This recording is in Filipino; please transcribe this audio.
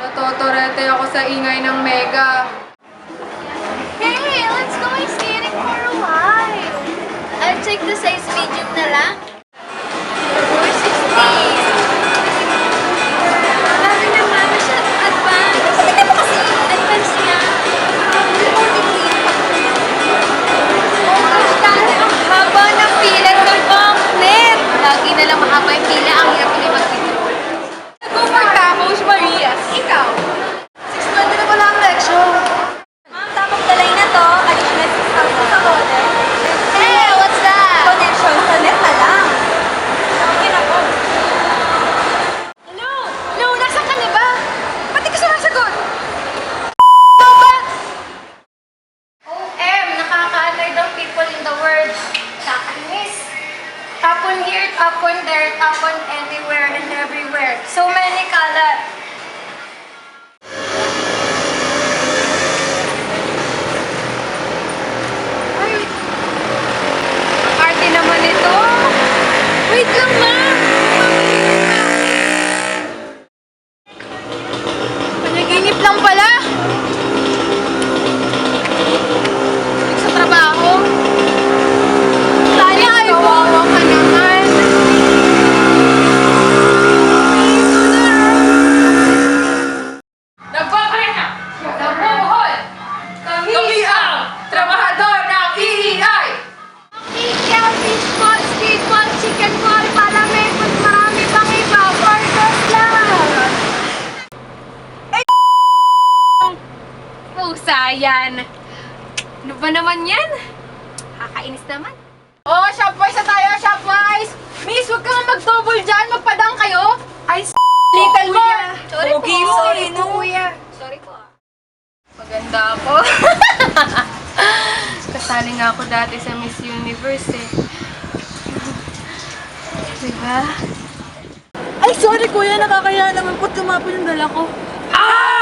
Natotorete ako sa ingay ng Mega. Hey, let's go ice skating for a while. I'll take the size medium na lang. 460. Sabi na mama siya, advance. Hindi mo kasi advance niya. Oh gosh, dahil ang haba ng pila ng bakit. Lagi na lang mahaba yung pila, ang hirap hindi mag-withdraw. Go for tacos, Maria. Ikaw. 6:20 na pala ang leksyon. Ma'am, tapos dalay na to. Additional 6,000 sa order. Hey, what's that? Connection sa net na lang. Okay na po. Hello? Hello, nasaan ka na ba? Ba't di ka sumasagot? OM, nakaka-annoy daw people in the world. Kakainis. Tapon here, tapon there, tapon anywhere and everywhere. So many kalat. Ay, ang arte naman ito. Wait lang, ma. Panaginip lang pala. Sa trabaho. Tali, ay, kawawa ka naman. Nabubuhol! Kami ang trabahador ng EEI! Ikea, fish ball, street ball, chicken ball, palamig, at marami pang iba. Burgers lang. Pusa yan. Ano ba naman yan? Kakainis naman. Oh, Shopwise na tayo, Shopwise! Miss, huwag kang mag-double dyan. Magpadang kayo. Ay, little more. Sorry po. Okay, sorry no. kuya. Sorry po. Maganda ako. Kasali nga ako dati sa Miss Universe eh. Diba? Ay, sorry kuya, nakakaya naman po't kumapon yung dala ko. Ah!